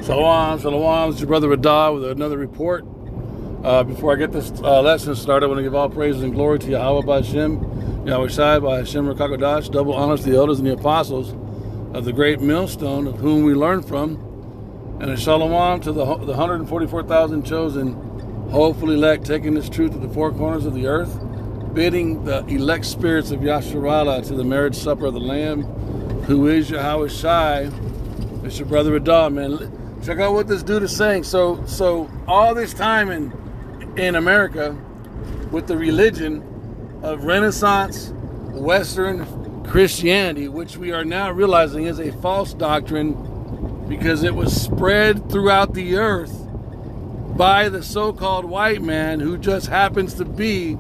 Shalom, shalom. It's your brother Radah with another report. Before I get this lesson started, I want to give all praises and glory to Yahweh B'Hashem, Yahweh Shai B'Hashem Rakakodash, double honors to the elders and the apostles of the great millstone of whom we learn from, and a shalom to the 144,000 chosen, hopefully elect, taking this truth to the four corners of the earth, bidding the elect spirits of Yasharallah to the marriage supper of the Lamb, who is Yahweh Shai. It's your brother Radah, man. Check out what this dude is saying. So all this time in America with the religion of Renaissance Western Christianity, which we are now realizing is a false doctrine because it was spread throughout the earth by the so-called white man who just happens to be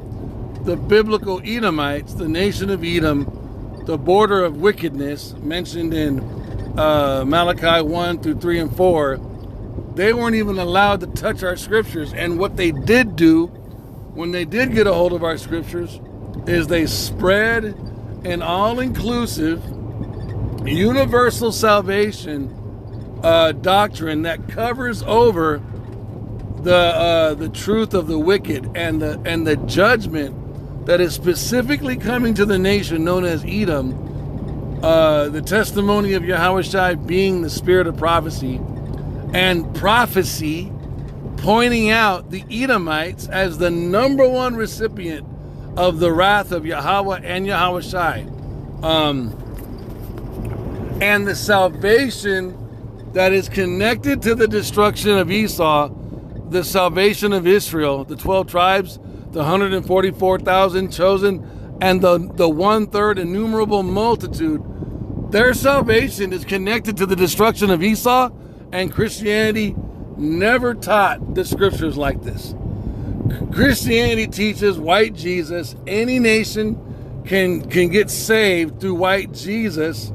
the biblical Edomites, the nation of Edom, the border of wickedness mentioned in Malachi 1 through 3 and 4. They weren't even allowed to touch our scriptures. And what they did do when they did get a hold of our scriptures is they spread an all-inclusive universal salvation doctrine that covers over the truth of the wicked and the judgment that is specifically coming to the nation known as Edom. The testimony of Yahweh Shai being the spirit of prophecy, and prophecy pointing out the Edomites as the number one recipient of the wrath of Yahweh and Yahweh Shai. And the salvation that is connected to the destruction of Esau, the salvation of Israel, the 12 tribes, the 144,000 chosen, and the 1/3 innumerable multitude, their salvation is connected to the destruction of Esau, and Christianity never taught the scriptures like this. Christianity teaches white Jesus. Any nation can get saved through white Jesus.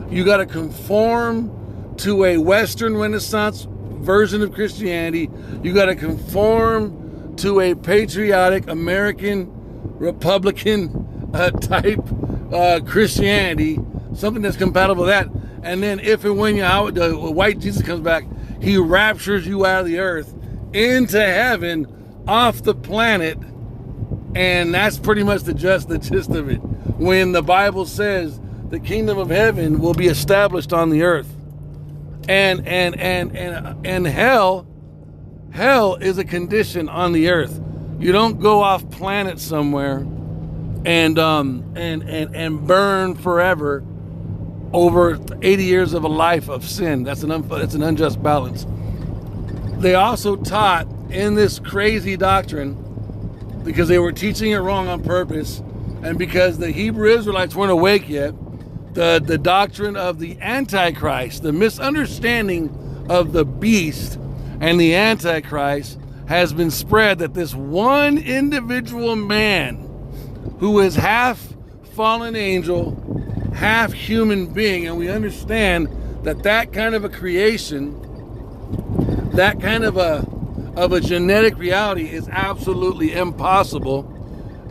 You got to conform to a Western Renaissance version of Christianity. You got to conform to a patriotic American Republican type Christianity, something that's compatible with that. And then if and when the white Jesus comes back, he raptures you out of the earth into heaven, off the planet. And that's pretty much the gist of it. When the Bible says the kingdom of heaven will be established on the earth. And hell is a condition on the earth. You don't go off planet somewhere and burn forever over 80 years of a life of sin. That's an unjust balance. They also taught in this crazy doctrine, because they were teaching it wrong on purpose, and because the Hebrew Israelites weren't awake yet, the doctrine of the Antichrist, the misunderstanding of the beast and the Antichrist has been spread, that this one individual man who is half fallen angel, half human being, and we understand that kind of a creation, that kind of a genetic reality is absolutely impossible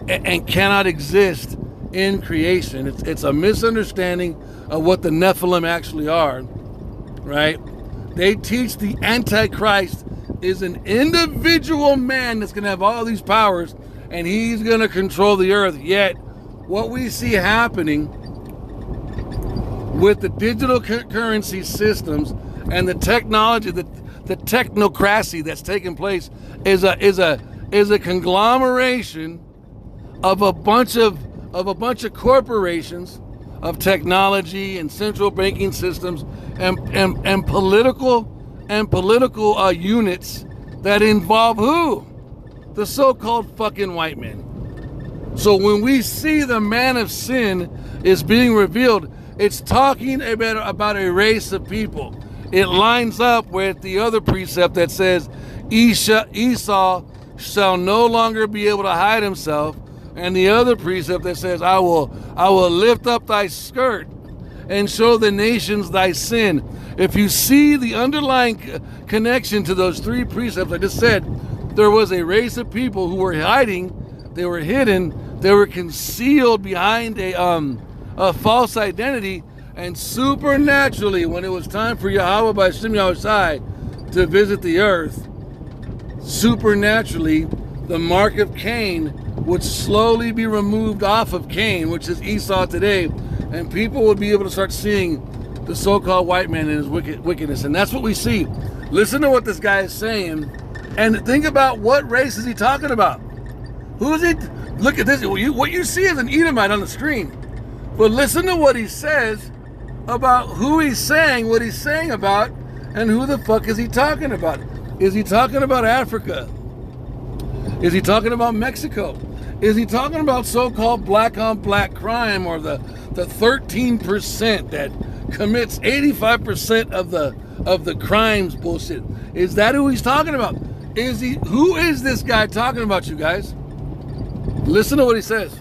and cannot exist in creation. It's a misunderstanding of what the Nephilim actually are, right? They teach the Antichrist is an individual man that's going to have all these powers, and he's going to control the earth. Yet, what we see happening with the digital currency systems and the technology, the technocracy that's taking place is a conglomeration of a bunch of corporations, of technology and central banking systems and political units that involve who? The so-called fucking white men. So when we see the man of sin is being revealed, it's talking about a race of people. It lines up with the other precept that says Esau shall no longer be able to hide himself, and the other precept that says I will lift up thy skirt and show the nations thy sin. If you see the underlying connection to those three precepts I just said, there was a race of people who were hiding, they were hidden, they were concealed behind a false identity, and supernaturally, when it was time for Yahweh B'Hashem Yahweh Shai to visit the earth, supernaturally, the mark of Cain would slowly be removed off of Cain, which is Esau today, and people would be able to start seeing the so-called white man and his wickedness. And that's what we see. Listen to what this guy is saying, and think about what race is he talking about. Who is it? Look at this. What you see is an Edomite on the screen. But listen to what he says about who he's saying, what he's saying about, and who the fuck is he talking about? Is he talking about Africa? Is he talking about Mexico? Is he talking about so-called black-on-black crime, or the 13% that commits 85% of the crimes bullshit? Is that who he's talking about? Who is this guy talking about, you guys? Listen to what he says.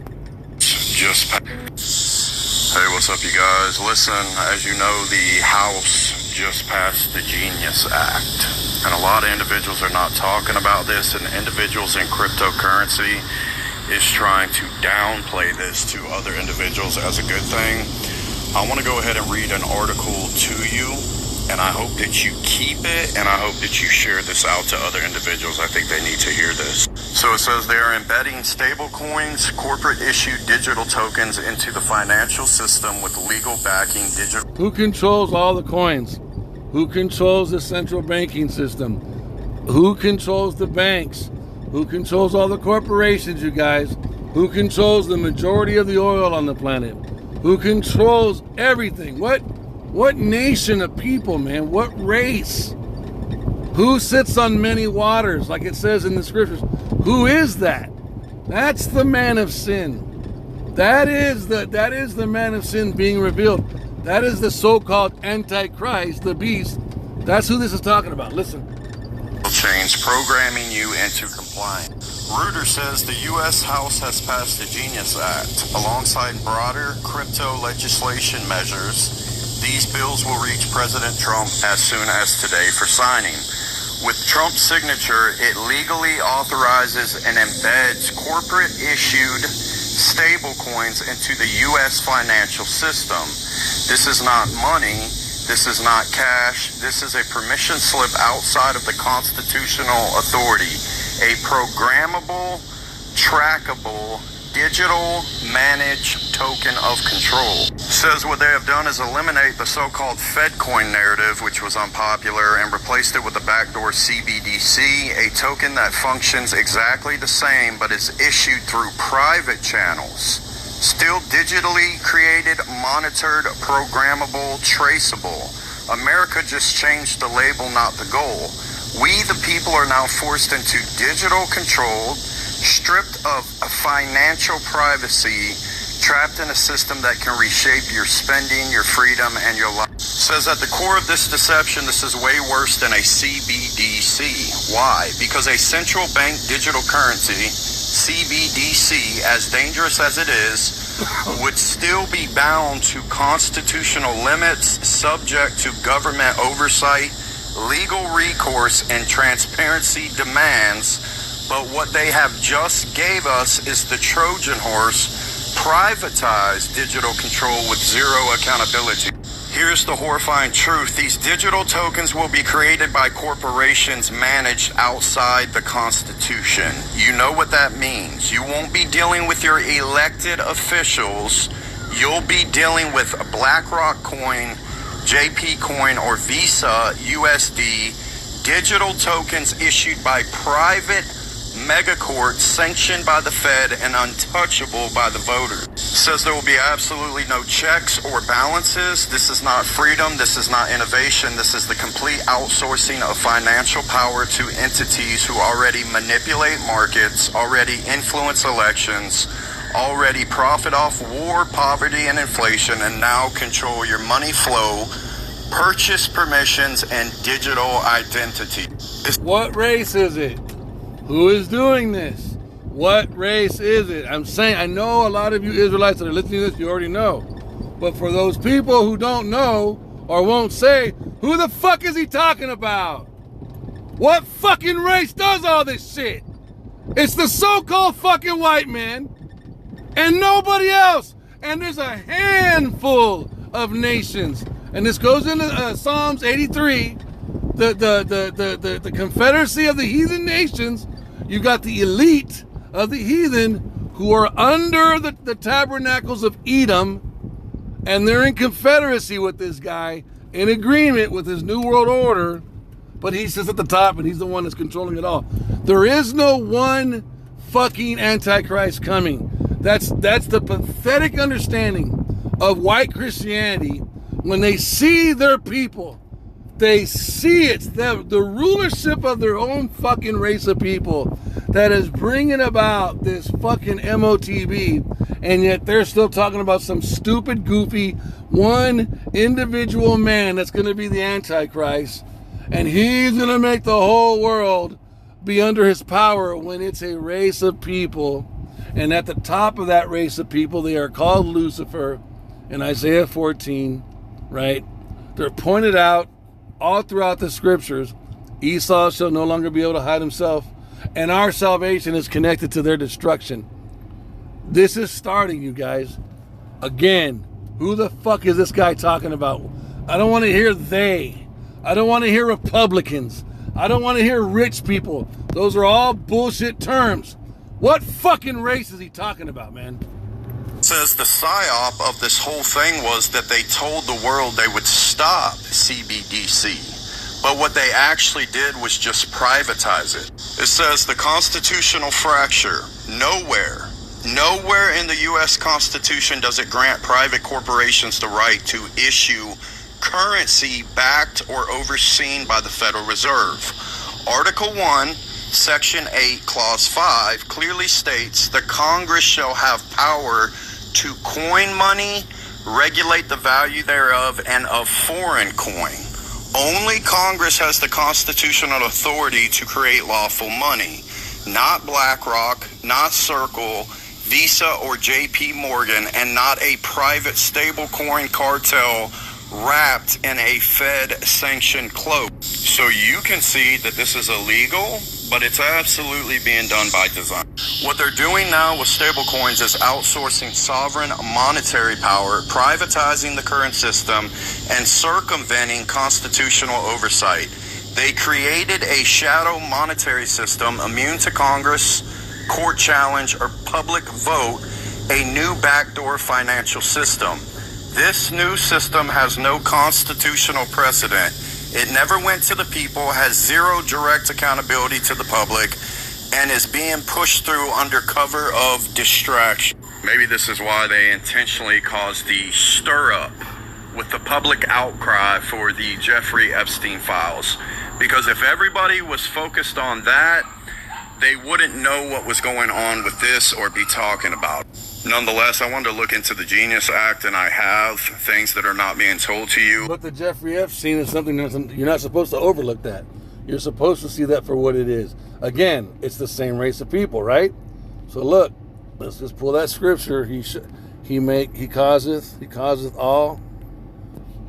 Hey, what's up, you guys? Listen, as you know, the House just passed the Genius Act, and a lot of individuals are not talking about this, and individuals in cryptocurrency is trying to downplay this to other individuals as a good thing. I want to go ahead and read an article to you, and I hope that you keep it, and I hope that you share this out to other individuals. I think they need to hear this. So it says they are embedding stable coins, corporate issued digital tokens into the financial system with legal backing. Who controls all the coins? Who controls the central banking system? Who controls the banks? Who controls all the corporations, you guys? Who controls the majority of the oil on the planet? Who controls everything? What nation of people, man? What race? Who sits on many waters, like it says in the scriptures? Who is that? That's the man of sin. That is the man of sin being revealed. That is the so-called Antichrist, the beast. That's who this is talking about. Listen. Change programming you into compliance. Reuters says the U.S. House has passed the Genius Act alongside broader crypto legislation measures. These bills will reach President Trump as soon as today for signing. With Trump's signature, it legally authorizes and embeds corporate-issued stablecoins into the U.S. financial system. This is not money. This is not cash. This is a permission slip outside of the constitutional authority. A programmable, trackable, digital managed token of control. Says what they have done is eliminate the so-called FedCoin narrative, which was unpopular, and replaced it with the backdoor CBDC, a token that functions exactly the same but is issued through private channels. Still digitally created, monitored, programmable, traceable. America just changed the label, not the goal. We, the people, are now forced into digital control, stripped of financial privacy, trapped in a system that can reshape your spending, your freedom, and your life. Says at the core of this deception, this is way worse than a CBDC. Why? Because a central bank digital currency, CBDC, as dangerous as it is, would still be bound to constitutional limits, subject to government oversight, legal recourse, and transparency demands. But what they have just gave us is the Trojan horse, privatized digital control with zero accountability. Here's the horrifying truth. These digital tokens will be created by corporations managed outside the Constitution. You know what that means. You won't be dealing with your elected officials. You'll be dealing with BlackRock Coin, JP Coin, or Visa USD, digital tokens issued by private megacourts sanctioned by the Fed and untouchable by the voters. Says there will be absolutely no checks or balances. This is not freedom. This is not innovation. This is the complete outsourcing of financial power to entities who already manipulate markets, already influence elections, already profit off war, poverty, and inflation, and now control your money flow, purchase permissions, and digital identity. What race is it? Who is doing this? What race is it? I'm saying, I know a lot of you Israelites that are listening to this, you already know. But for those people who don't know or won't say, who the fuck is he talking about? What fucking race does all this shit? It's the so-called fucking white man and nobody else. And there's a handful of nations. And this goes into Psalms 83. the confederacy of the heathen nations. You got the elite of the heathen who are under the tabernacles of Edom, and they're in confederacy with this guy, in agreement with his new world order, but he sits at the top and he's the one that's controlling it all. There is no one fucking Antichrist coming. That's the pathetic understanding of white Christianity. When they see their people, they see it's the rulership of their own fucking race of people that is bringing about this fucking MOTB, and yet they're still talking about some stupid, goofy, one individual man that's going to be the Antichrist, and he's going to make the whole world be under his power when it's a race of people. And at the top of that race of people, they are called Lucifer in Isaiah 14, right? They're pointed out all throughout the scriptures. Esau shall no longer be able to hide himself, and our salvation is connected to their destruction. This is starting, you guys. Again, who the fuck is this guy talking about? I don't want to hear they. I don't want to hear Republicans. I don't want to hear rich people. Those are all bullshit terms. What fucking race is he talking about, man? Says the psyop of this whole thing was that they told the world they would stop CBDC. But what they actually did was just privatize it. It says the constitutional fracture. Nowhere in the U.S. Constitution does it grant private corporations the right to issue currency backed or overseen by the Federal Reserve. Article 1, Section 8, Clause 5 clearly states the Congress shall have power to coin money, regulate the value thereof, and of foreign coin. Only Congress has the constitutional authority to create lawful money, not BlackRock, not Circle, Visa, or JP Morgan, and not a private stablecoin cartel wrapped in a Fed-sanctioned cloak. So you can see that this is illegal, but it's absolutely being done by design. What they're doing now with stablecoins is outsourcing sovereign monetary power, privatizing the current system, and circumventing constitutional oversight. They created a shadow monetary system immune to Congress, court challenge, or public vote, a new backdoor financial system. This new system has no constitutional precedent. It never went to the people, has zero direct accountability to the public, and is being pushed through under cover of distraction. Maybe this is why they intentionally caused the stir-up with the public outcry for the Jeffrey Epstein files. Because if everybody was focused on that, they wouldn't know what was going on with this or be talking about it. Nonetheless, I wanted to look into the Genius Act, and I have things that are not being told to you. But the Jeffrey Epstein is something that you're not supposed to overlook that. You're supposed to see that for what it is. Again, it's the same race of people, right? So look, let's just pull that scripture. He causeth all,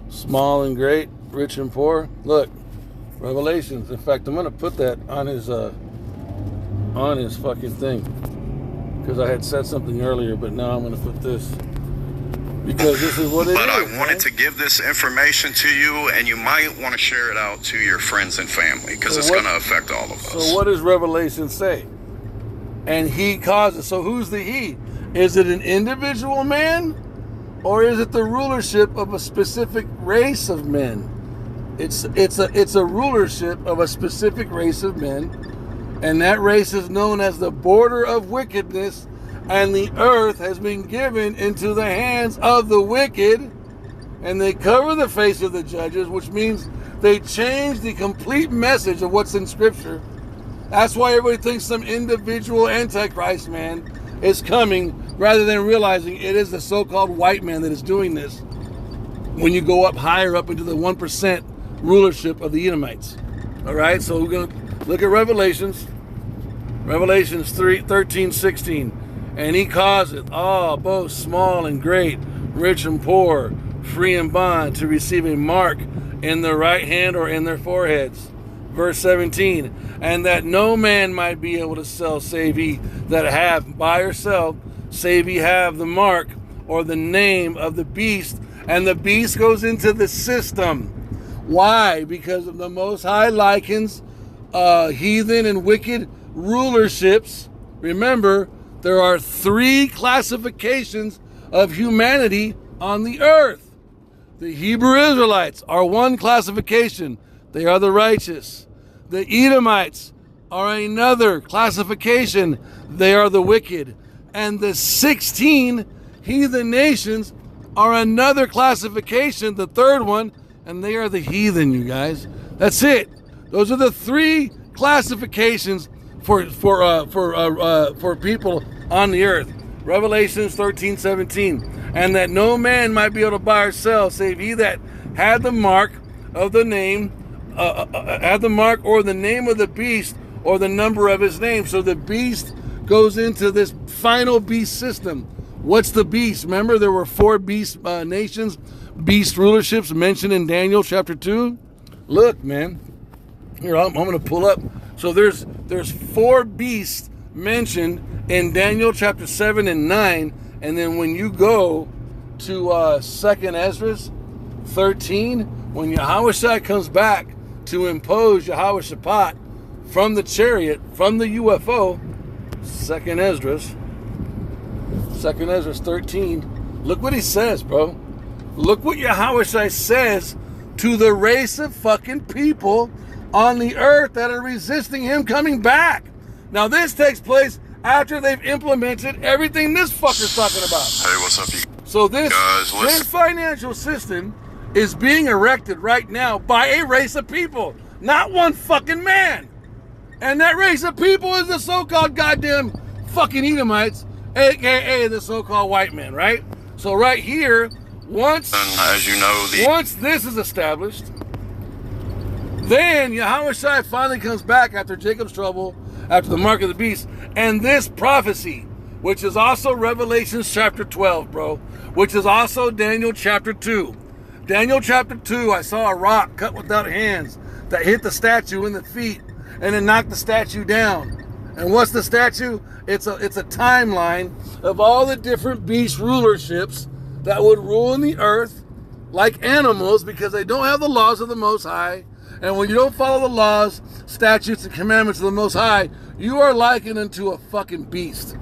small and great, rich and poor. Look, Revelations. In fact, I'm gonna put that on his fucking thing. Because I had said something earlier, but now I'm going to put this. Because this is what it is. But I wanted to give this information to you, and you might want to share it out to your friends and family, because it's going to affect all of us. So what does Revelation say? And he causes. So who's the he? Is it an individual man? Or is it the rulership of a specific race of men? It's a rulership of a specific race of men. And that race is known as the border of wickedness, and the earth has been given into the hands of the wicked, and they cover the face of the judges, which means they change the complete message of what's in Scripture. That's why everybody thinks some individual Antichrist man is coming, rather than realizing it is the so-called white man that is doing this. When you go up higher up into the 1% rulership of the Edomites. All right, so we're going to look at Revelations 13, 16. And he causeth all, both small and great, rich and poor, free and bond, to receive a mark in their right hand or in their foreheads. Verse 17. And that no man might be able to sell, save he that have, buy or sell, save he have the mark or the name of the beast. And the beast goes into the system. Why? Because of the Most High likens heathen and wicked rulerships. Remember, there are 3 classifications of humanity on the earth. The Hebrew Israelites are one classification. They are the righteous. The Edomites are another classification. They are the wicked. And the 16 heathen nations are another classification, the third one, and they are the heathen, you guys. That's it. Those are the 3 classifications for people on the earth. Revelations 13:17. And that no man might be able to buy or sell, save he that had the mark of the name, had the mark or the name of the beast or the number of his name. So the beast goes into this final beast system. What's the beast? Remember, there were 4 beast nations, beast rulerships mentioned in Daniel chapter 2. Look, man. Here, I'm going to pull up. So there's 4 beasts mentioned in Daniel chapter 7 and 9. And then when you go to 2nd Ezra 13, when Yahushua comes back to impose Yahushua from the chariot, from the UFO, 2nd Ezra 13, look what he says, bro. Look what Yahushua says to the race of fucking people on the earth that are resisting him coming back. Now this takes place after they've implemented everything this fucker's talking about. Hey, what's up, you So this guys? financial system is being erected right now by a race of people, not one fucking man. And that race of people is the so-called goddamn fucking Edomites, aka the so-called white men, right? So right here, once as you know, once this is established, then Yahushua finally comes back after Jacob's trouble, after the mark of the beast, and this prophecy, which is also Revelation chapter 12, bro, which is also Daniel chapter 2. Daniel chapter 2, I saw a rock cut without hands that hit the statue in the feet and then knocked the statue down. And what's the statue? It's a timeline of all the different beast rulerships that would rule in the earth like animals because they don't have the laws of the Most High. And when you don't follow the laws, statutes, and commandments of the Most High, you are likened unto a fucking beast.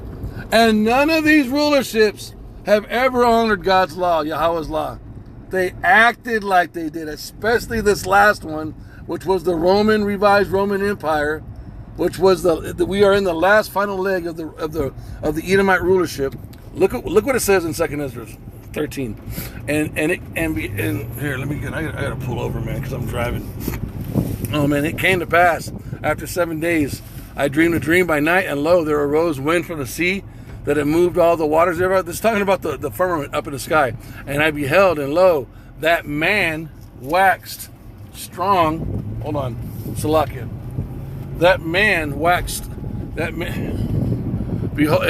And none of these rulerships have ever honored God's law, Yahweh's law. They acted like they did, especially this last one, which was the revised Roman Empire, which was we are in the last final leg of the Edomite rulership. Look what it says in 2nd Ezra 13, and here, I gotta pull over, man, because I'm driving. Oh man, it came to pass after 7 days. I dreamed a dream by night, and lo, there arose wind from the sea, that it moved all the waters thereof. This is talking about the firmament up in the sky. And I beheld, and lo, that man waxed strong. Hold on, Salakia.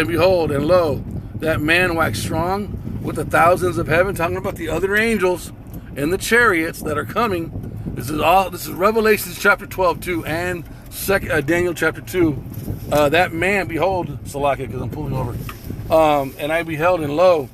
Behold, and lo, that man waxed strong with the thousands of heaven, talking about the other angels and the chariots that are coming. This is Revelation chapter 12 too, and Daniel chapter 2. That man, behold, Salakia, because I'm pulling over. And I beheld, and lo,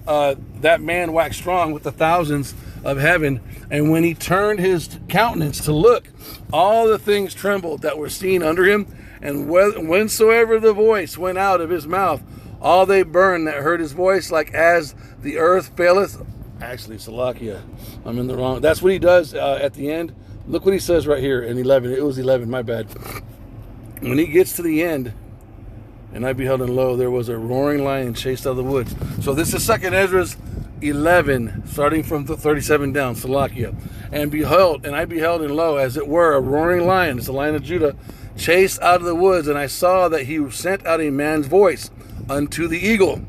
that man waxed strong with the thousands of heaven. And when he turned his countenance to look, all the things trembled that were seen under him. And whensoever the voice went out of his mouth, all they burned that heard his voice, like as the earth faileth. Actually, Salakia, I'm in the wrong. That's what he does at the end. Look what he says right here in 11. It was 11, my bad. When he gets to the end, and I beheld, and lo, there was a roaring lion chased out of the woods. So this is 2nd Ezra 11, starting from the 37 down, Salakia. And I beheld, and lo, as it were, a roaring lion, it's the Lion of Judah, chased out of the woods, and I saw that he sent out a man's voice unto the eagle.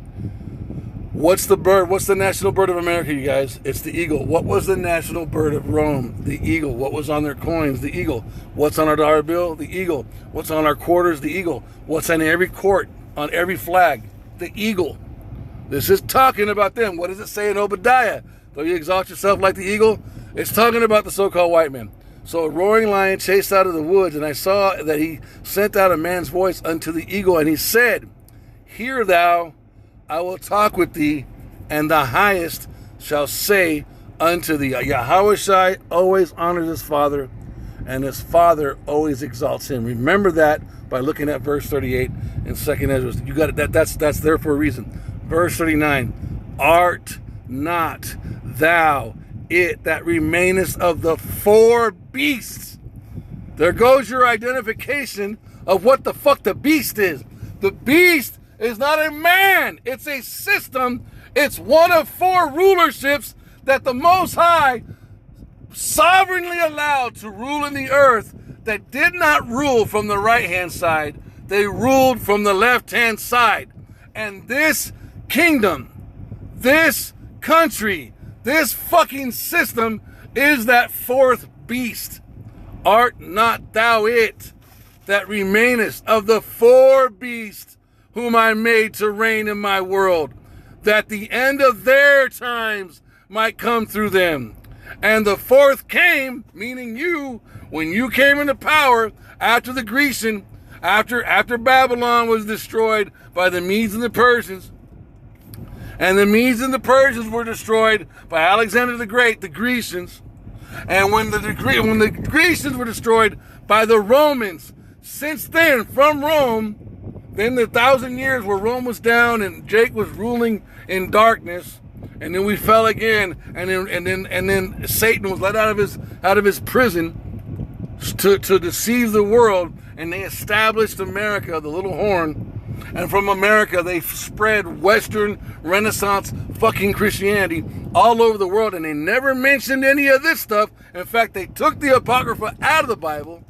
What's the bird? What's the national bird of America, you guys? It's the eagle. What was the national bird of Rome? The eagle. What was on their coins? The eagle. What's on our dollar bill? The eagle. What's on our quarters? The eagle. What's on every court, on every flag? The eagle. This is talking about them. What does it say in Obadiah? Though you exalt yourself like the eagle? It's talking about the so-called white men. So a roaring lion chased out of the woods, and I saw that he sent out a man's voice unto the eagle, and he said, Hear thou, I will talk with thee, and the highest shall say unto thee. Yahushai always honors his father, and his father always exalts him. Remember that by looking at verse 38 in 2nd Ezra. You got it. That's there for a reason. Verse 39, art not thou it that remainest of the four beasts. There goes your identification of what the fuck the beast is. The beast is not a man. It's a system. It's one of four rulerships that the Most High sovereignly allowed to rule in the earth, that did not rule from the right-hand side. They ruled from the left-hand side. And this kingdom, this country, this fucking system is that fourth beast. Art not thou it that remainest of the four beasts whom I made to reign in my world, that the end of their times might come through them. And the fourth came, meaning you, when you came into power after the Grecian, after Babylon was destroyed by the Medes and the Persians, and the Medes and the Persians were destroyed by Alexander the Great, the Grecians, and when the Grecians were destroyed by the Romans, since then, from Rome, then the 1,000 years where Rome was down and Jake was ruling in darkness, and then we fell again, and then Satan was let out of his prison to deceive the world, and they established America, the little horn, and from America they spread Western Renaissance fucking Christianity all over the world, and they never mentioned any of this stuff. In fact, they took the Apocrypha out of the Bible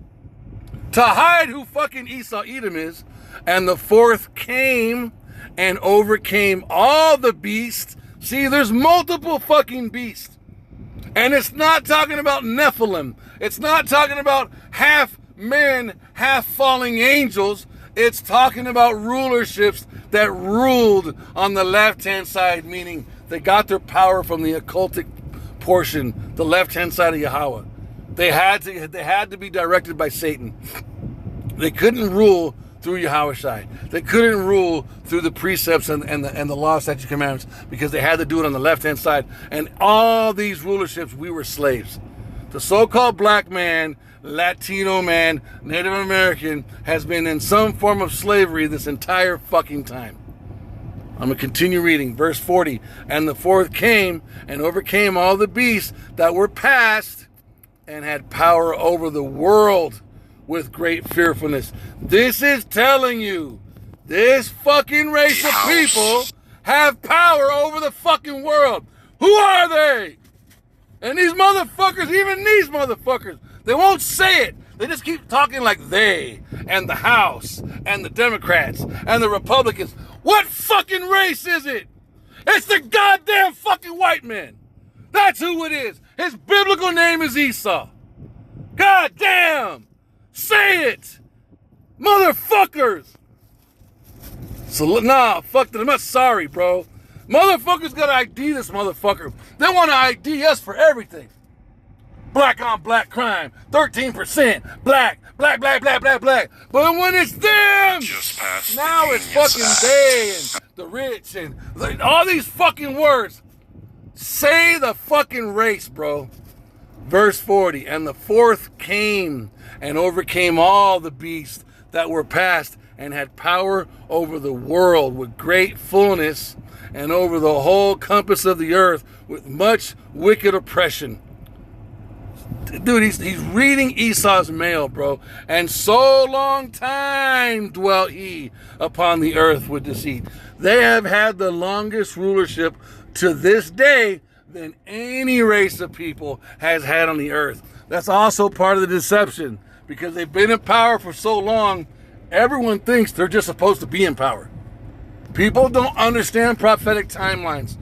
to hide who fucking Esau Edom is, and the fourth came and overcame all the beasts. See, there's multiple fucking beasts. And it's not talking about Nephilim. It's not talking about half men, half falling angels. It's talking about rulerships that ruled on the left-hand side, meaning they got their power from the occultic portion, the left-hand side of Yahweh. They had to be directed by Satan. They couldn't rule through Yahushai. They couldn't rule through the precepts and the law, statutes, commandments, because they had to do it on the left-hand side. And all these rulerships, we were slaves. The so-called black man, Latino man, Native American has been in some form of slavery this entire fucking time. I'm going to continue reading. Verse 40. And the fourth came and overcame all the beasts that were past and had power over the world with great fearfulness. This is telling you, this fucking race of people have power over the fucking world. Who are they? And these motherfuckers, even these motherfuckers, they won't say it. They just keep talking like they and the House and the Democrats and the Republicans. What fucking race is it? It's the goddamn fucking white man. That's who it is. His biblical name is Esau. God damn. Say it. Motherfuckers. So, nah, fuck that. I'm not sorry, bro. Motherfuckers gotta ID this motherfucker. They want to ID us for everything. Black on black crime. 13%. Black. But when it's them, now it's fucking they and the rich and all these fucking words. Say the fucking race, bro. Verse 40. And the fourth came and overcame all the beasts that were past and had power over the world with great fullness and over the whole compass of the earth with much wicked oppression. Dude, he's reading Esau's mail, bro. And so long time dwelt he upon the earth with deceit. They have had the longest rulership to this day than any race of people has had on the earth. That's also part of the deception, because they've been in power for so long, everyone thinks they're just supposed to be in power. People don't understand prophetic timelines.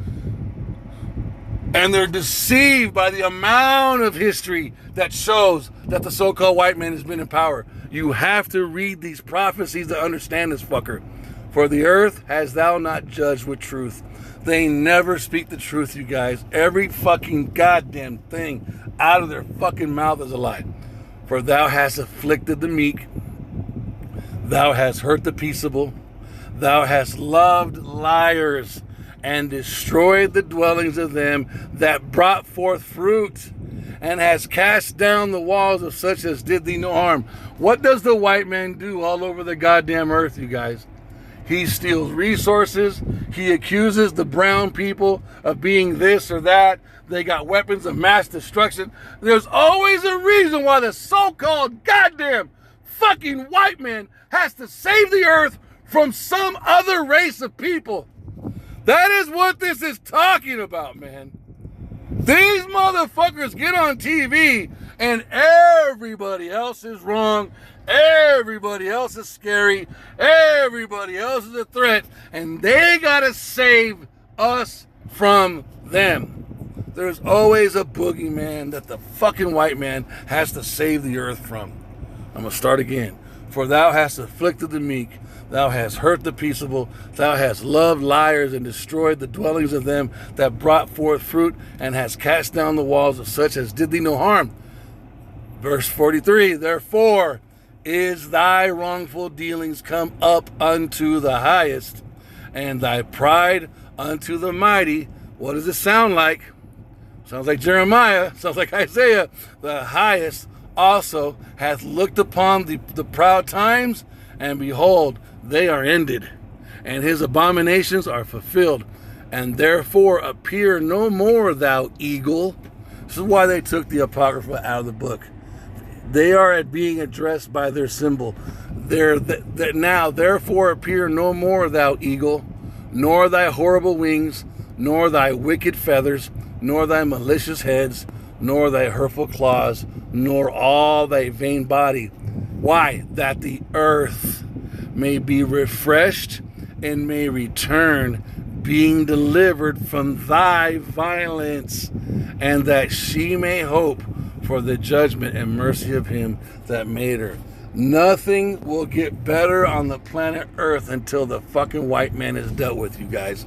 And they're deceived by the amount of history that shows that the so-called white man has been in power. You have to read these prophecies to understand this fucker. For the earth hast thou not judged with truth. They never speak the truth, you guys. Every fucking goddamn thing out of their fucking mouth is a lie. For thou hast afflicted the meek. Thou hast hurt the peaceable. Thou hast loved liars and destroyed the dwellings of them that brought forth fruit, and has cast down the walls of such as did thee no harm. What does the white man do all over the goddamn earth, you guys? He steals resources. He accuses the brown people of being this or that. They got weapons of mass destruction. There's always a reason why the so-called goddamn fucking white man has to save the earth from some other race of people. That is what this is talking about, man. These motherfuckers get on TV and everybody else is wrong. Everybody else is scary. Everybody else is a threat. And they gotta save us from them. There's always a boogeyman that the fucking white man has to save the earth from. I'm gonna start again. For thou hast afflicted the meek, thou hast hurt the peaceable, thou hast loved liars and destroyed the dwellings of them that brought forth fruit, and hast cast down the walls of such as did thee no harm. Verse 43, therefore is thy wrongful dealings come up unto the highest, and thy pride unto the mighty. What does it sound like? Sounds like Jeremiah, sounds like Isaiah. The highest also hath looked upon the proud times, and behold, they are ended, and his abominations are fulfilled. And therefore appear no more, thou eagle. This is why they took the Apocrypha out of the book. They are being addressed by their symbol. Now, therefore appear no more, thou eagle, nor thy horrible wings, nor thy wicked feathers, nor thy malicious heads, nor thy hurtful claws, nor all thy vain body. Why? That the earth may be refreshed and may return, being delivered from thy violence, and that she may hope for the judgment and mercy of him that made her. Nothing will get better on the planet Earth until the fucking white man is dealt with, you guys.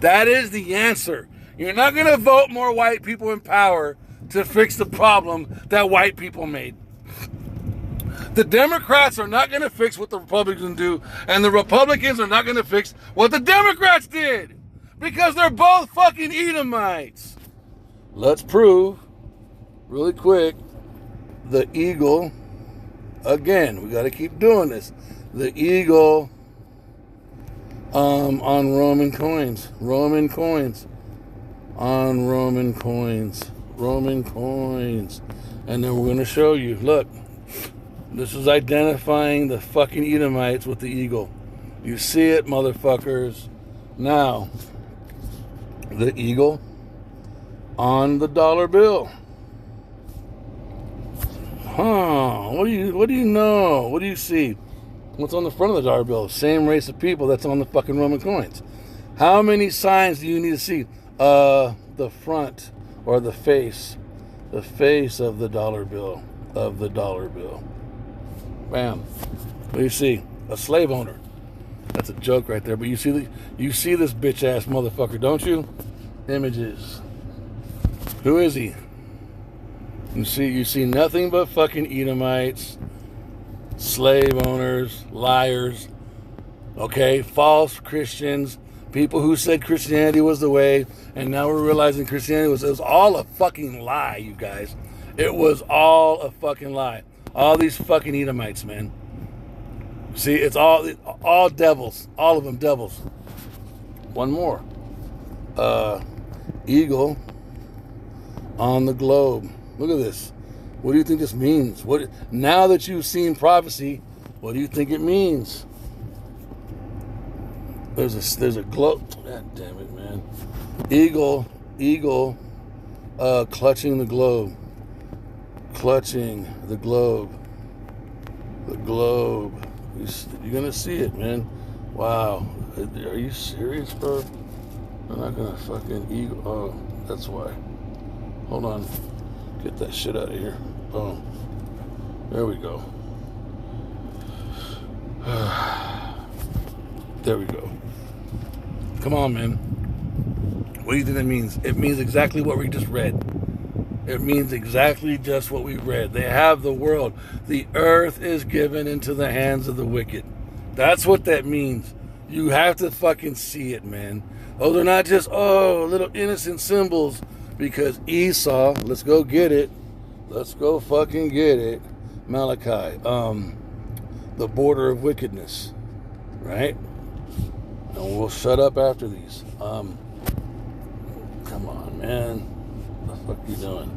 That is the answer. You're not going to vote more white people in power to fix the problem that white people made. The Democrats are not going to fix what the Republicans do, and the Republicans are not going to fix what the Democrats did, because they're both fucking Edomites. Let's prove, really quick, the eagle, again, we got to keep doing this, the eagle on Roman coins, and then we're going to show you, look, this is identifying the fucking Edomites with the eagle. You see it, motherfuckers. Now, the eagle on the dollar bill. What do you know? What do you see? What's on the front of the dollar bill? Same race of people that's on the fucking Roman coins. How many signs do you need to see? The front or the face of the dollar bill, Bam. What do you see? A slave owner. That's a joke right there. But you see this bitch ass motherfucker, don't you? Images. Who is he? You see nothing but fucking Edomites, slave owners, liars, okay, false Christians, people who said Christianity was the way, and now we're realizing Christianity was all a fucking lie, you guys. It was all a fucking lie. All these fucking Edomites, man. See, it's all devils. All of them devils. One more. Eagle on the globe. Look at this. What do you think this means? Now that you've seen prophecy, what do you think it means? There's a globe. God damn it, man. Eagle, clutching the globe. Clutching the globe. The globe. You're gonna see it, man. Wow. Are you serious, bro? I'm not gonna fucking eagle. Oh, that's why. Hold on. Get that shit out of here. Boom. There we go. There we go. Come on, man. What do you think that means? It means exactly what we just read. It means exactly just what we read. They have the world. The earth is given into the hands of the wicked. That's what that means. You have to fucking see it, man. Those are not just, little innocent symbols. Because Esau, let's go get it. Let's go fucking get it. Malachi, the border of wickedness. Right? And we'll shut up after these. Come on, man. What the fuck are you doing?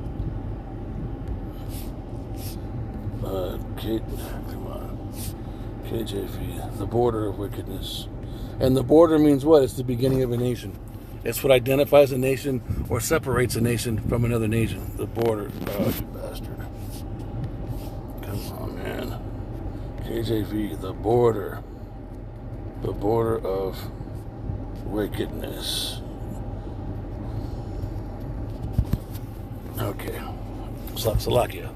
Come on. KJV, the border of wickedness. And the border means what? It's the beginning of a nation. It's what identifies a nation or separates a nation from another nation. The border. Oh, you bastard. Come on, man. KJV, the border. The border of wickedness. Okay. Slovakia.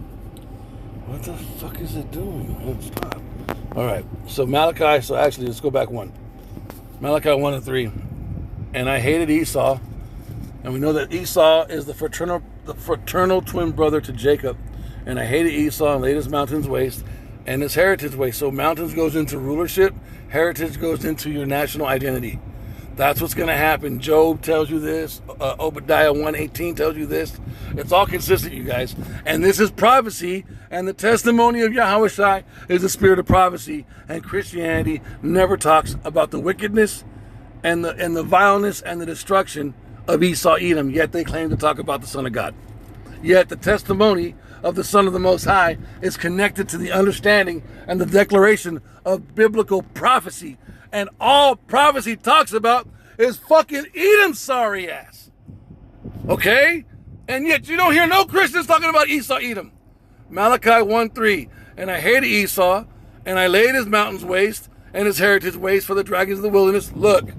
What the fuck is it doing, man? Stop. Alright. So Malachi, actually, let's go back one. Malachi 1 and 3. And I hated Esau. And we know that Esau is the fraternal twin brother to Jacob. And I hated Esau and laid his mountains waste and his heritage waste. So mountains goes into rulership. Heritage goes into your national identity. That's what's going to happen. Job tells you this. Obadiah 1:18 tells you this. It's all consistent, you guys. And this is prophecy. And the testimony of Yahushua is the spirit of prophecy. And Christianity never talks about the wickedness and the vileness and the destruction of Esau, Edom. Yet they claim to talk about the Son of God. Yet the testimony of the Son of the Most High is connected to the understanding and the declaration of biblical prophecy. And all prophecy talks about is fucking Edom's sorry ass. Okay? And yet you don't hear no Christians talking about Esau, Edom. Malachi 1:3. And I hated Esau, and I laid his mountains waste, and his heritage waste for the dragons of the wilderness. Look,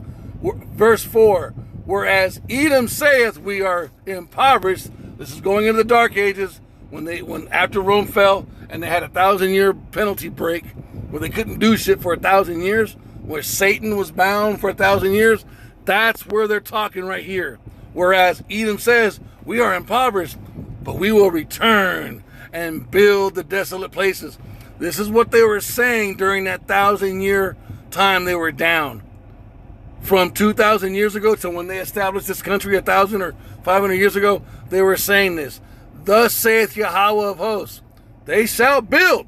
verse 4. Whereas Edom saith, we are impoverished. This is going into the dark ages, when after Rome fell, and they had a 1,000-year penalty break, where they couldn't do shit for 1,000 years, where Satan was bound for 1,000 years. That's where they're talking right here. Whereas Edom says, we are impoverished, but we will return and build the desolate places. This is what they were saying during that 1,000-year time they were down. From 2,000 years ago to when they established this country 1,000 or 500 years ago, they were saying this. Thus saith Yahweh of hosts, they shall build.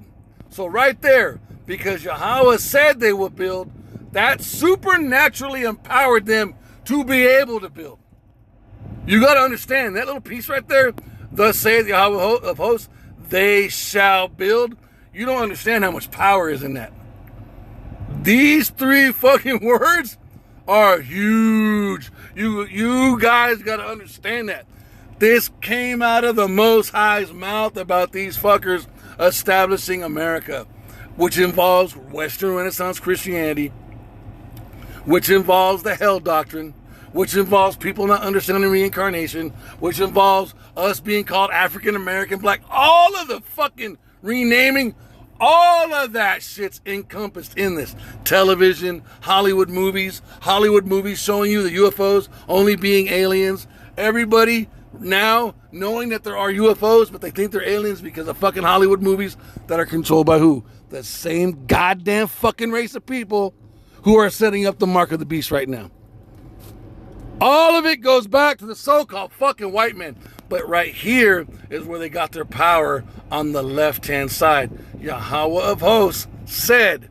So right there, because Yahweh said they will build, that supernaturally empowered them to be able to build. You got to understand that little piece right there. Thus saith Yahweh of hosts, they shall build. You don't understand how much power is in that. These three fucking words are huge. You guys got to understand that. This came out of the Most High's mouth about these fuckers establishing America, which involves Western Renaissance Christianity, which involves the hell doctrine, which involves people not understanding reincarnation, which involves us being called African American, black, all of the fucking renaming, all of that shit's encompassed in this. Television, Hollywood movies showing you the UFOs only being aliens. Everybody now knowing that there are UFOs, but they think they're aliens because of fucking Hollywood movies that are controlled by who? The same goddamn fucking race of people who are setting up the mark of the beast right now. All of it goes back to the so-called fucking white men. But right here is where they got their power on the left-hand side. Yahweh of hosts said,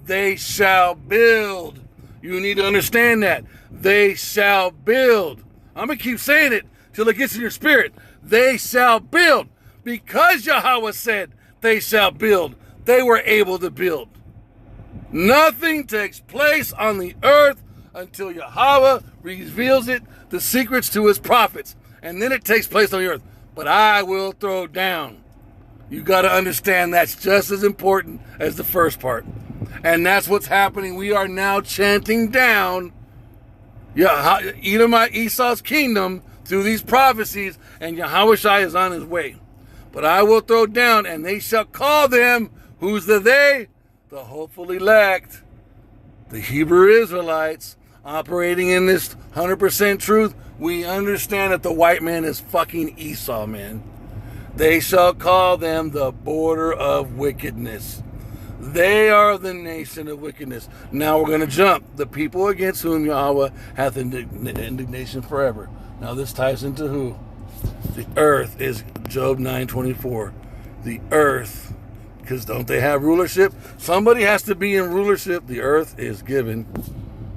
they shall build. You need to understand that. They shall build. I'm going to keep saying it till it gets in your spirit. They shall build. Because Yahweh said they shall build, they were able to build. Nothing takes place on the earth until Yahweh reveals it, the secrets to his prophets. And then it takes place on the earth. But I will throw down. You got to understand that's just as important as the first part. And that's what's happening. We are now chanting down Edomite Esau's kingdom through these prophecies, and Yahushua is on his way. But I will throw down, and they shall call them, who's the they? The hopeful elect, the Hebrew Israelites, operating in this 100% truth. We understand that the white man is fucking Esau, man. They shall call them the border of wickedness. They are the nation of wickedness. Now we're going to jump. The people against whom Yahweh hath indignation forever. Now this ties into who? The earth is Job 9:24. The earth, because don't they have rulership? Somebody has to be in rulership. The earth is given.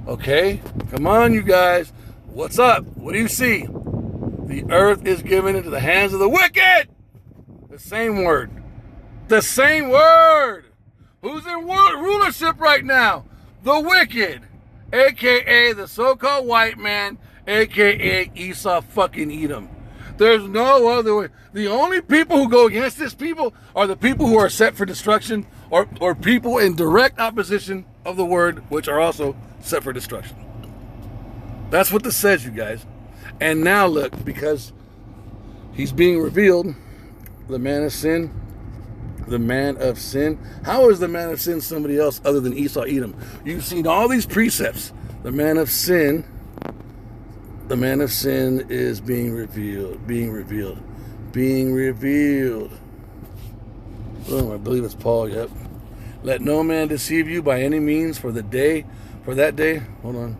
Okay? Come on, you guys. What's up? What do you see? The earth is given into the hands of the wicked. The same word. The same word. Who's in rulership right now? The wicked. A.K.A. the so-called white man. A.K.A. Esau fucking Edom. There's no other way. The only people who go against this people are the people who are set for destruction, or people in direct opposition of the word, which are also set for destruction. That's what this says, you guys. And now look, because he's being revealed, the man of sin. The man of sin. How is the man of sin somebody else other than Esau Edom? You've seen all these precepts. The man of sin. The man of sin is being revealed. Being revealed. Being revealed. Oh, I believe it's Paul, yep. Let no man deceive you by any means for that day. Hold on.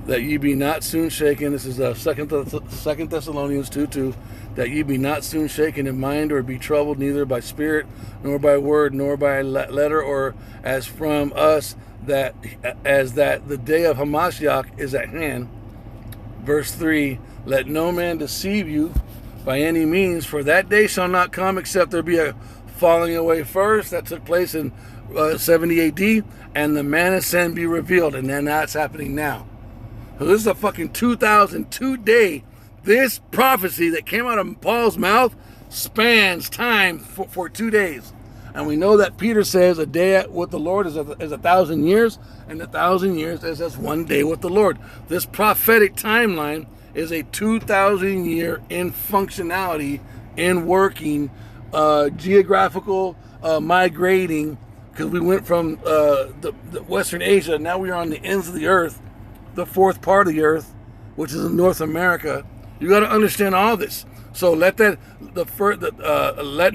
That ye be not soon shaken. This is 2 Thessalonians 2:2. That ye be not soon shaken in mind or be troubled neither by spirit, nor by word, nor by letter, or as from us, that the day of Hamashiach is at hand. Verse 3, let no man deceive you by any means, for that day shall not come except there be a falling away first. That took place in 70 AD, and the man of sin be revealed, and then that's happening now. So this is a fucking 2002 day. This prophecy that came out of Paul's mouth spans time for 2 days. And we know that Peter says a day with the Lord is 1,000 years, and 1,000 years is as 1 day with the Lord. This prophetic timeline is a 2,000 year in functionality, in working, geographical migrating, because we went from the Western Asia, now we are on the ends of the earth, the fourth part of the earth, which is in North America. You got to understand all this. So let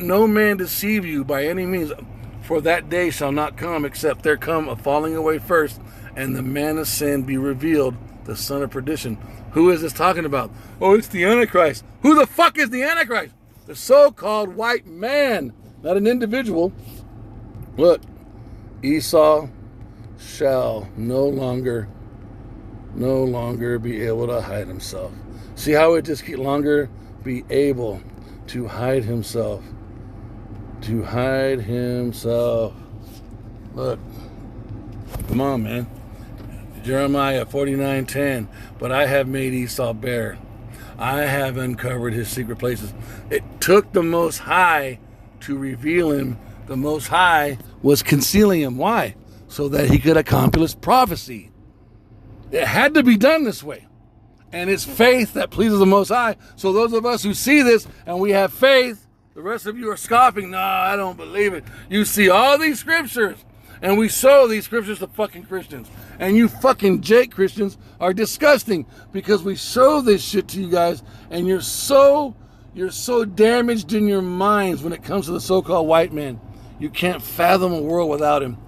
no man deceive you by any means, for that day shall not come except there come a falling away first, and the man of sin be revealed, the son of perdition. Who is this talking about? Oh, it's the Antichrist. Who the fuck is the Antichrist? The so-called white man, not an individual. Look, Esau shall no longer be able to hide himself. See how it just keep longer be able to hide himself. To hide himself. Look. Come on, man. Jeremiah 49:10. But I have made Esau bare. I have uncovered his secret places. It took the Most High to reveal him. The Most High was concealing him. Why? So that he could accomplish prophecy. It had to be done this way. And it's faith that pleases the Most High. So those of us who see this and we have faith, the rest of you are scoffing. No, I don't believe it. You see all these scriptures, and we show these scriptures to fucking Christians. And you fucking Jake Christians are disgusting, because we show this shit to you guys, and you're so damaged in your minds when it comes to the so-called white man. You can't fathom a world without him.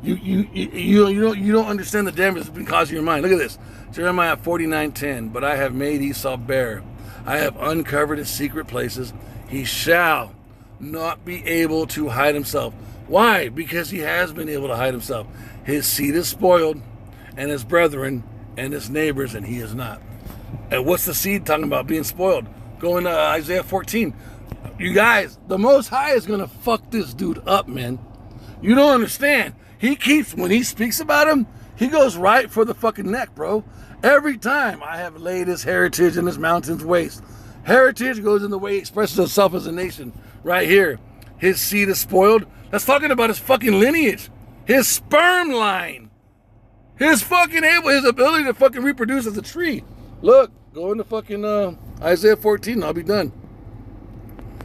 You don't understand the damage that's been causing your mind. Look at this. Jeremiah 49:10. But I have made Esau bare. I have uncovered his secret places. He shall not be able to hide himself. Why? Because he has been able to hide himself. His seed is spoiled, and his brethren and his neighbors, and he is not. And what's the seed talking about being spoiled? Going to Isaiah 14. You guys, the Most High is going to fuck this dude up, man. You don't understand. When he speaks about him, he goes right for the fucking neck, bro. Every time. I have laid his heritage in his mountains waste. Heritage goes in the way he expresses himself as a nation. Right here. His seed is spoiled. That's talking about his fucking lineage. His sperm line. His ability to fucking reproduce as a tree. Look, go into fucking Isaiah 14 and I'll be done.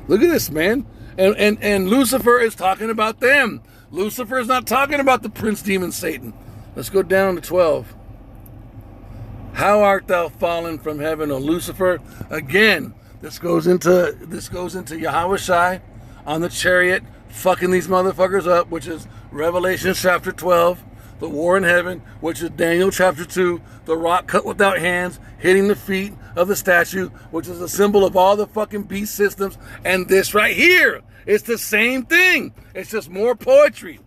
Look at this, man. And Lucifer is talking about them. Lucifer is not talking about the prince demon Satan. Let's go down to 12. How art thou fallen from heaven, O Lucifer? Again, this goes into Yahushai on the chariot fucking these motherfuckers up, which is Revelation chapter 12, the war in heaven, which is Daniel chapter 2, the rock cut without hands, hitting the feet of the statue, which is a symbol of all the fucking beast systems. And this right here, it's the same thing. It's just more poetry.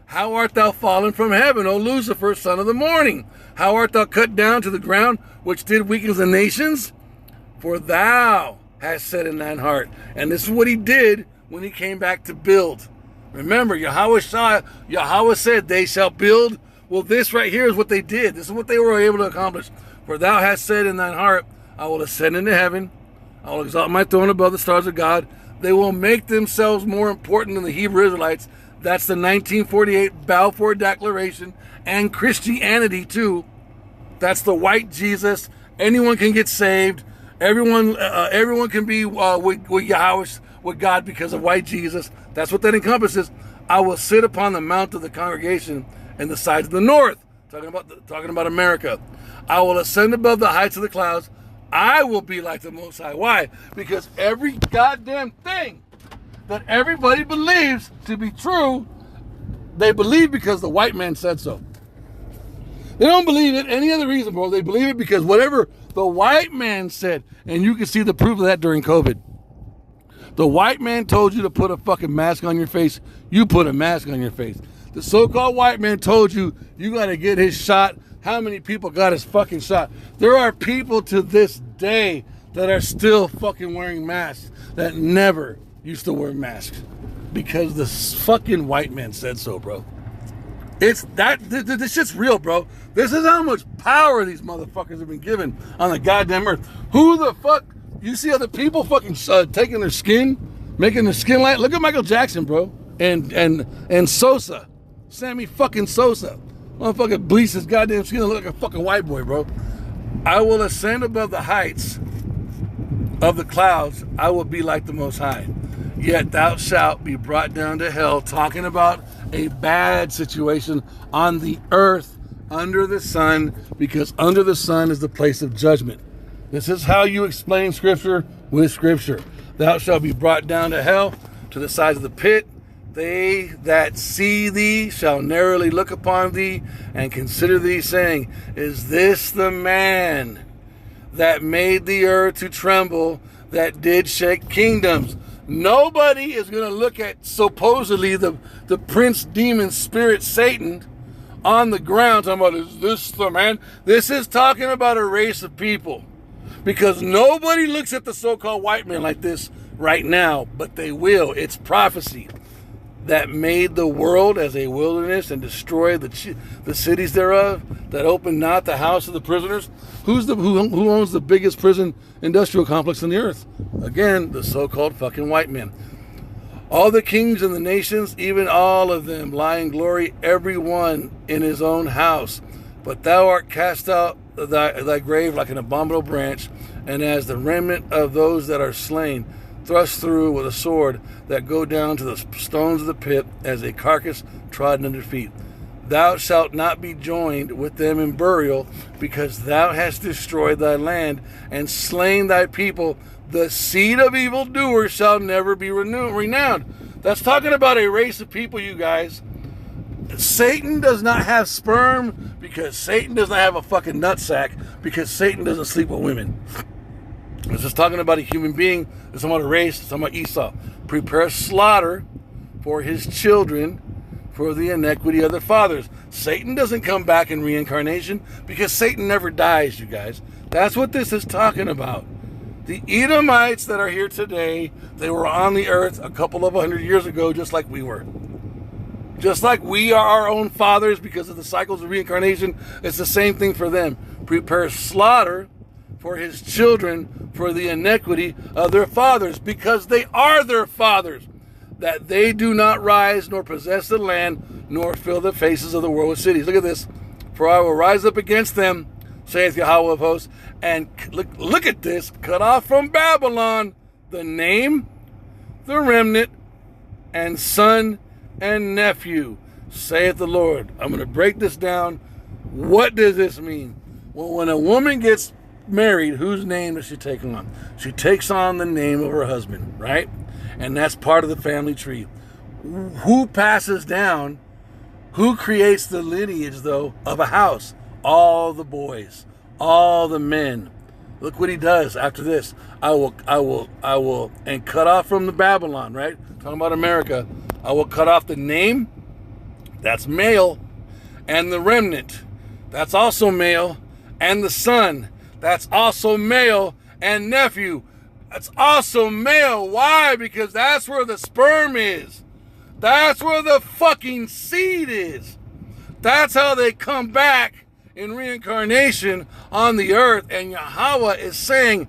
How art thou fallen from heaven, O Lucifer, son of the morning? How art thou cut down to the ground, which did weaken the nations? For thou hast said in thine heart. And this is what he did when he came back to build. Remember, Yahweh said, they shall build. Well, this right here is what they did. This is what they were able to accomplish. For thou hast said in thine heart, I will ascend into heaven. I will exalt my throne above the stars of God. They will make themselves more important than the Hebrew Israelites. That's the 1948 Balfour Declaration, and Christianity too. That's the white Jesus. Anyone can get saved. Everyone can be with Yahweh, with God, because of white Jesus. That's what that encompasses. I will sit upon the mount of the congregation in the sides of the north. Talking about America. I will ascend above the heights of the clouds. I will be like the Most High. Why? Because every goddamn thing that everybody believes to be true, they believe because the white man said so. They don't believe it any other reason, bro. They believe it because whatever the white man said, and you can see the proof of that during COVID. The white man told you to put a fucking mask on your face. You put a mask on your face. The so-called white man told you you got to get his shot. How many people got his fucking shot? There are people to this day that are still fucking wearing masks that never used to wear masks because the fucking white man said so, bro. It's that, this shit's real, bro. This is how much power these motherfuckers have been given on the goddamn earth. Who the fuck, you see other people fucking taking their skin, making their skin light? Look at Michael Jackson, bro, and Sosa, Sammy fucking Sosa. Motherfucker bleached his goddamn skin to look like a fucking white boy, bro. I will ascend above the heights of the clouds. I will be like the Most High. Yet thou shalt be brought down to hell. Talking about a bad situation on the earth under the sun, because under the sun is the place of judgment. This is how you explain Scripture with Scripture. Thou shalt be brought down to hell, to the sides of the pit. They that see thee shall narrowly look upon thee and consider thee, saying, is this the man that made the earth to tremble, that did shake kingdoms? Nobody is going to look at supposedly the prince demon spirit Satan on the ground talking about, is this the man? This is talking about a race of people, because nobody looks at the so-called white man like this right now, but they will. It's prophecy. That made the world as a wilderness and destroyed the cities thereof, that opened not the house of the prisoners. Who owns the biggest prison industrial complex on the earth? Again, the so-called fucking white man. All the kings and the nations, even all of them, lie in glory, every one in his own house. But thou art cast out thy grave like an abominable branch, and as the remnant of those that are slain, thrust through with a sword, that go down to the stones of the pit, as a carcass trodden under feet. Thou shalt not be joined with them in burial, because thou hast destroyed thy land and slain thy people. The seed of evildoers shall never be renowned. That's talking about a race of people, you guys. Satan does not have sperm, because Satan does not have a fucking nutsack, because Satan doesn't sleep with women. It's just talking about a human being. It's talking about a race. It's talking about Esau. Prepare slaughter for his children, for the iniquity of their fathers. Satan doesn't come back in reincarnation, because Satan never dies, you guys. That's what this is talking about. The Edomites that are here today, they were on the earth a couple of 100 years ago, just like we were. Just like we are our own fathers because of the cycles of reincarnation, it's the same thing for them. Prepare slaughter for his children, for the iniquity of their fathers, because they are their fathers, that they do not rise, nor possess the land, nor fill the faces of the world with cities. Look at this. For I will rise up against them, saith Yahweh of hosts, and look at this, cut off from Babylon the name, the remnant, and son and nephew, saith the Lord. I'm going to break this down. What does this mean? Well, when a woman gets married, whose name does she take on? She takes on the name of her husband, right? And that's part of the family tree. Who passes down? Who creates the lineage, though, of a house? All the boys, all the men. Look what he does after this. I will, and cut off from the Babylon, right? Talking about America. I will cut off the name, that's male, and the remnant, that's also male, and the son, that's also male, and nephew, that's also male. Why? Because that's where the sperm is. That's where the fucking seed is. That's how they come back in reincarnation on the earth. And Yahweh is saying,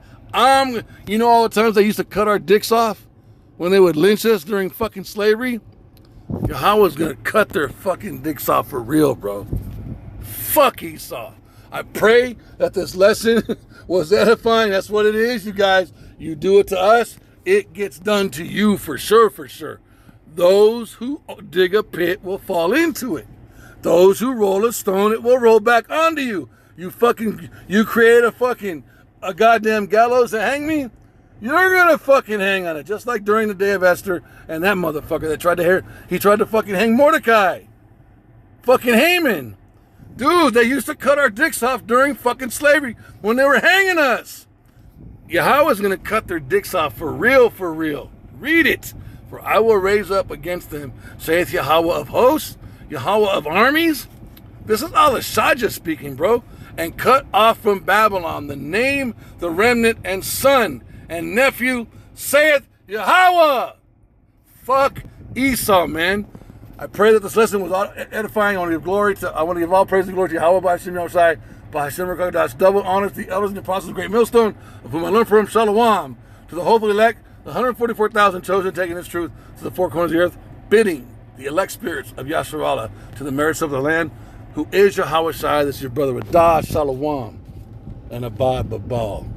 you know all the times they used to cut our dicks off when they would lynch us during fucking slavery? Yahweh's gonna cut their fucking dicks off for real, bro. Fuck Esau. I pray that this lesson was edifying. That's what it is, you guys. You do it to us, it gets done to you for sure, for sure. Those who dig a pit will fall into it. Those who roll a stone, it will roll back onto you. You create a goddamn gallows to hang me? You're gonna fucking hang on it. Just like during the day of Esther and that motherfucker that tried to fucking hang Mordecai. Fucking Haman. Dude, they used to cut our dicks off during fucking slavery when they were hanging us. Yahweh's gonna cut their dicks off for real, for real. Read it. For I will raise up against them, saith Yahweh of hosts, Yahweh of armies. This is Al-Shaja speaking, bro. And cut off from Babylon the name, the remnant, and son, and nephew, saith Yahweh. Fuck Esau, man. I pray that this lesson was edifying. I want to give all praise and glory to Yahweh by Hashem Yahushai, by Hashem Rakadosh. Double honors to the elders and the apostles of the great millstone, of whom I learned from Shalom. To the hopeful elect, the 144,000 chosen, taking this truth to the four corners of the earth, bidding the elect spirits of Yasharallah to the merits of the land, who is Yahweh Shai. This is your brother with Dah Shalom and Abad Babal.